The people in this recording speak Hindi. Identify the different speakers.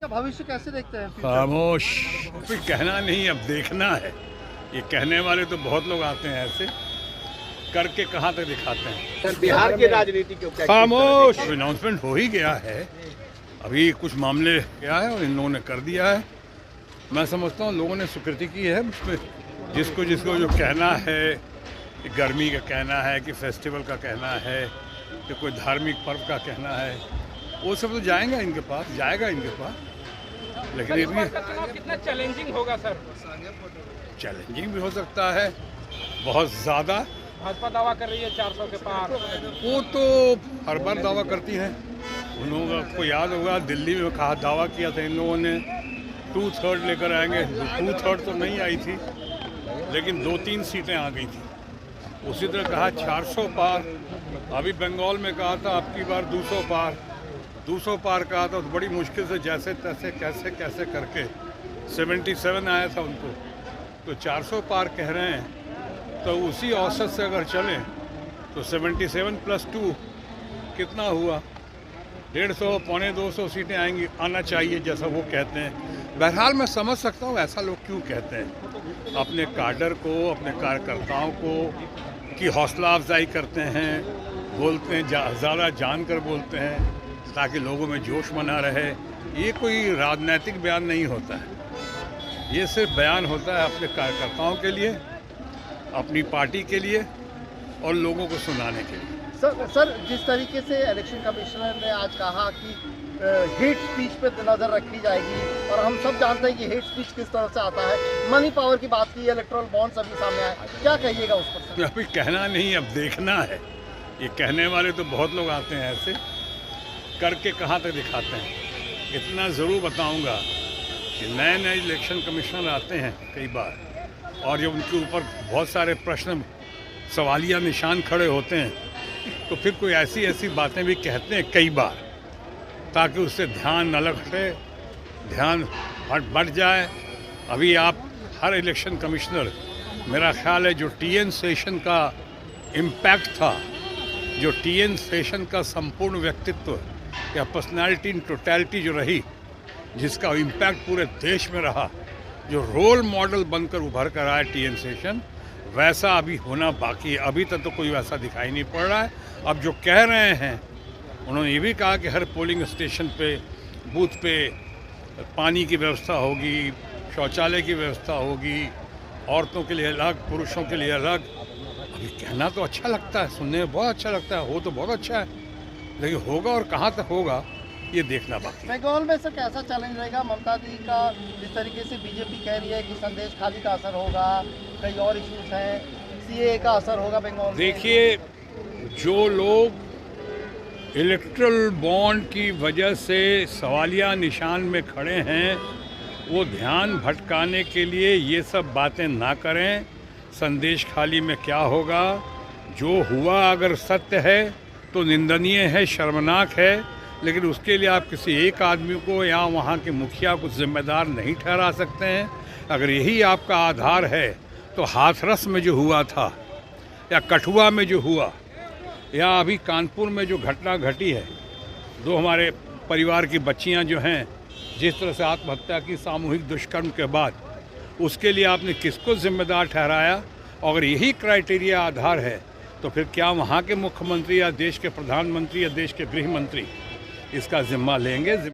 Speaker 1: भविष्य कैसे देखते हैं?
Speaker 2: खामोश, कोई कहना नहीं, अब देखना है। ये कहने वाले तो बहुत लोग आते हैं, ऐसे करके कहाँ तक दिखाते हैं।
Speaker 3: सर, बिहार की राजनीति क्यों क्या
Speaker 2: खामोश, अनाउंसमेंट हो ही गया है। अभी कुछ मामले क्या है और इन लोगों ने कर दिया है। मैं समझता हूँ लोगों ने स्वीकृति की है उसमें, जिसको जिसको जो कहना है कि गर्मी का कहना है, कि फेस्टिवल का कहना है, कि कोई धार्मिक पर्व का कहना है, वो सब तो जाएगा इनके पास। लेकिन ये भी
Speaker 3: कितना चैलेंजिंग होगा सर?
Speaker 2: चैलेंजिंग भी हो सकता है, बहुत ज़्यादा।
Speaker 3: भाजपा दावा कर रही है 400 के पार।
Speaker 2: वो तो हर बार दावा करती है। उन लोगों को याद होगा, दिल्ली में कहा दावा किया था इन लोगों ने 2/3 लेकर आएंगे। 2/3 तो नहीं आई थी, लेकिन 2-3 सीटें आ गई थी। उसी तरह कहा 400 पार। अभी बंगाल में कहा था अब की बार 200 पार। 200 पार कहा था तो बड़ी मुश्किल से जैसे तैसे कैसे करके 77 आया था उनको। तो 400 पार कह रहे हैं, तो उसी औसत से अगर चलें तो 77 + 2 कितना हुआ? 150 पौने 200 सीटें आएंगी, आना चाहिए जैसा वो कहते हैं। बहरहाल मैं समझ सकता हूँ ऐसा लोग क्यों कहते हैं। अपने काडर को, अपने कार्यकर्ताओं को की हौसला अफजाई करते हैं, बोलते हैं, ज़्यादा जानकर बोलते हैं ताकि लोगों में जोश बना रहे। ये कोई राजनीतिक बयान नहीं होता है, ये सिर्फ बयान होता है अपने कार्यकर्ताओं के लिए, अपनी पार्टी के लिए और लोगों को सुनाने के लिए।
Speaker 1: सर जिस तरीके से इलेक्शन कमिश्नर ने आज कहा कि हेट स्पीच पे नजर रखी जाएगी, और हम सब जानते हैं कि हेट स्पीच किस तरह से आता है। मनी पावर की बात की, इलेक्टोरल बॉन्ड्स अभी सामने आए, क्या कहिएगा उस पर?
Speaker 2: अभी कहना नहीं, अब देखना है। ये कहने वाले तो बहुत लोग आते हैं, ऐसे करके कहाँ तक दिखाते हैं। इतना ज़रूर बताऊंगा कि नए इलेक्शन कमिश्नर आते हैं कई बार, और जब उनके ऊपर बहुत सारे प्रश्न, सवालिया निशान खड़े होते हैं, तो फिर कोई ऐसी बातें भी कहते हैं कई बार, ताकि उससे ध्यान न हटे, ध्यान बढ़ जाए। अभी आप हर इलेक्शन कमिश्नर, मेरा ख्याल है जो TN सेशन का इम्पैक्ट था, जो TN सेशन का संपूर्ण व्यक्तित्व या पर्सनालिटी इन टोटलिटी जो रही, जिसका इम्पैक्ट पूरे देश में रहा, जो रोल मॉडल बनकर उभर कर आया TN सेशन, वैसा अभी होना बाकी है। अभी तक तो कोई वैसा दिखाई नहीं पड़ रहा है। अब जो कह रहे हैं, उन्होंने ये भी कहा कि हर पोलिंग स्टेशन पे, बूथ पे पानी की व्यवस्था होगी, शौचालय की व्यवस्था होगी, औरतों के लिए अलग, पुरुषों के लिए अलग। अभी कहना तो अच्छा लगता है, सुनने में बहुत अच्छा लगता है, हो तो बहुत अच्छा है, लेकिन होगा और कहाँ तक होगा ये देखना बाकी।
Speaker 1: बंगाल में सर कैसा चैलेंज रहेगा? ममता दी का जिस तरीके से बीजेपी कह रही है कि संदेश खाली का असर होगा, कई और इश्यूज हैं, CAA का असर होगा बंगाल में।
Speaker 2: देखिए, जो लोग इलेक्ट्रल बॉन्ड की वजह से सवालिया निशान में खड़े हैं, वो ध्यान भटकाने के लिए ये सब बातें ना करें। संदेश खाली में क्या होगा? जो हुआ अगर सत्य है तो निंदनीय है, शर्मनाक है, लेकिन उसके लिए आप किसी एक आदमी को या वहाँ के मुखिया को जिम्मेदार नहीं ठहरा सकते हैं। अगर यही आपका आधार है तो हाथरस में जो हुआ था, या कठुआ में जो हुआ, या अभी कानपुर में जो घटना घटी है, 2 हमारे परिवार की बच्चियां जो हैं, जिस तरह से आत्महत्या की सामूहिक दुष्कर्म के बाद, उसके लिए आपने किसको जिम्मेदार ठहराया? अगर यही क्राइटेरिया आधार है तो फिर क्या वहाँ के मुख्यमंत्री या देश के प्रधानमंत्री या देश के गृह मंत्री इसका जिम्मा लेंगे?